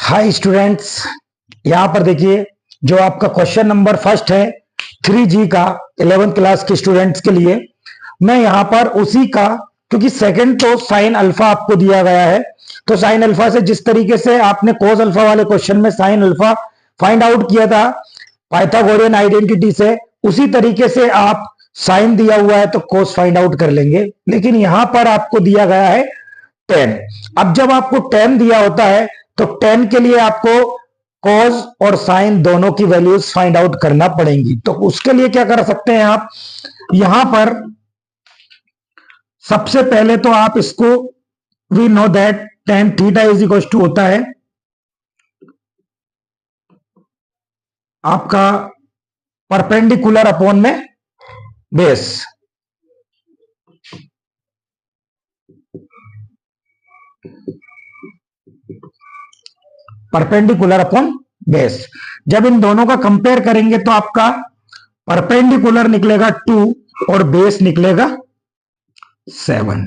Hi students, यहाँ पर देखिए जो आपका क्वेश्चन नंबर फर्स्ट है 3G का 11th क्लास के स्टूडेंट्स के लिए। मैं यहाँ पर उसी का, क्योंकि सेकंड तो साइन अल्फा आपको दिया गया है, तो साइन अल्फा से जिस तरीके से आपने कोस अल्फा वाले क्वेश्चन में साइन अल्फा फाइंड आउट किया था पाइथागोरियन आइडेंटिटी से, उसी तरीके से आप साइन दिया हुआ है तो कोस फाइंड आउट कर लेंगे। लेकिन यहां पर आपको दिया गया है 10। अब जब आपको 10 दिया होता है तो 10 के लिए आपको कॉस और साइन दोनों की वैल्यूज फाइंड आउट करना पड़ेंगी। तो उसके लिए क्या कर सकते हैं आप, यहां पर सबसे पहले तो आप इसको, we know that tan theta is equal to होता है आपका परपेंडिकुलर अपॉन में बेस। Perpendicular upon base. जब इन दोनों का कंपेयर करेंगे तो आपका परपेंडिकुलर निकलेगा 2 और बेस निकलेगा 7।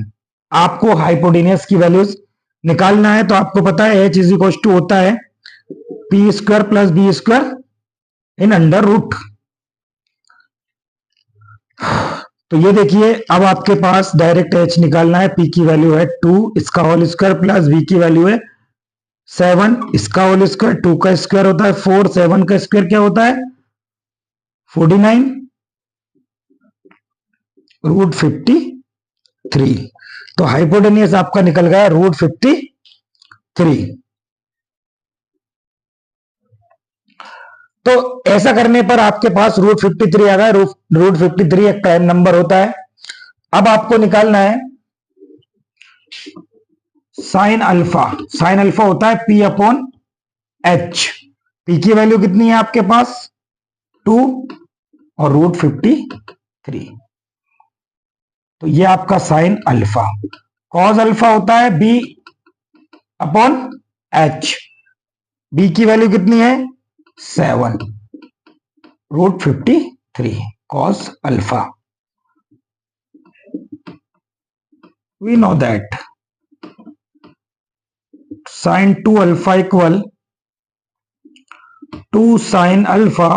आपको हाइपोटेन्यूस की वैल्यूज निकालना है तो आपको पता है h इज इक्वल टू होता है P square plus B square in under root. तो ये देखिए, अब आपके पास डायरेक्ट h निकालना है। p की वैल्यू है 2, इसका होल स्क्वायर प्लस v की वैल्यू है 7, इसका होल स्क्वायर, 2 का स्क्वायर होता है 4, 7 का स्क्वायर क्या होता है 49 रूट 53। तो हाइपोटेन्यूस आपका निकल गया रूट 53। तो ऐसा करने पर आपके पास रूट 53 आ गया। रूट 53 एक प्राइम नंबर होता है। अब आपको निकालना है साइन अल्फा। साइन अल्फा होता है P अपॉन H। P की वैल्यू कितनी है आपके पास 2 और रूट 53। तो ये आपका साइन अल्फा। कॉस अल्फा होता है B अपॉन H। B की वैल्यू कितनी है 7 root 53 cos alpha. We know that sine 2 alpha equal 2 sine alpha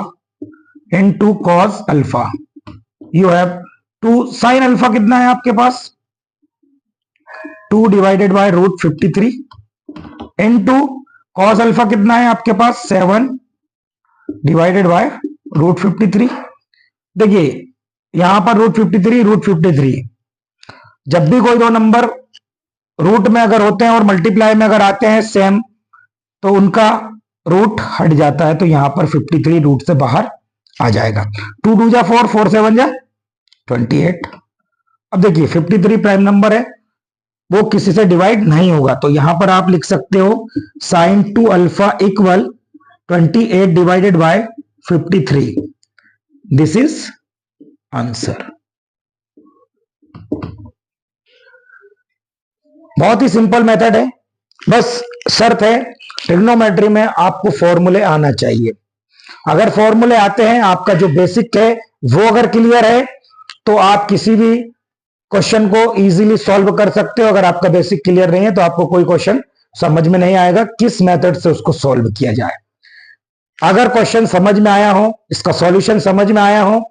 into cos alpha. You have 2 sine alpha कितना है आपके पास 2 divided by root 53 into cos alpha कितना है आपके पास 7 डिवाइडेड बाय रूट 53। देखिए यहां पर रूट 53 जब भी कोई दो नंबर रूट में अगर होते हैं और मल्टीप्लाई में अगर आते हैं सेम, तो उनका रूट हट जाता है। तो यहां पर 53 रूट से बाहर आ जाएगा। 2 2 जा 4, 4 7 जा 28। अब देखिए 53 प्राइम नंबर है, वो किसी से डिवाइड नहीं होगा। तो यहां पर आप लिख सकते हो sine 2 alpha equal 28 divided by 53। This is answer. बहुत ही सिंपल मेथड है, बस शर्त है ट्रिग्नोमेट्री में आपको फॉर्मूले आना चाहिए। अगर फॉर्मूले आते हैं, आपका जो बेसिक है वो अगर क्लियर है, तो आप किसी भी क्वेश्चन को इजीली सॉल्व कर सकते हो। अगर आपका बेसिक क्लियर नहीं है तो आपको कोई क्वेश्चन समझ में नहीं आएगा किस मेथड से उसको सॉल्व किया जाए। अगर क्वेश्चन समझ में आया हो, इसका सॉल्यूशन समझ में आया हो,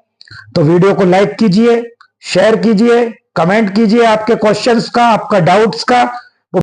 तो वीडियो को लाइक कीजिए, शेयर कीजिए, कमेंट कीजिए आपके क्वेश्चंस का, आपका डाउट्स का,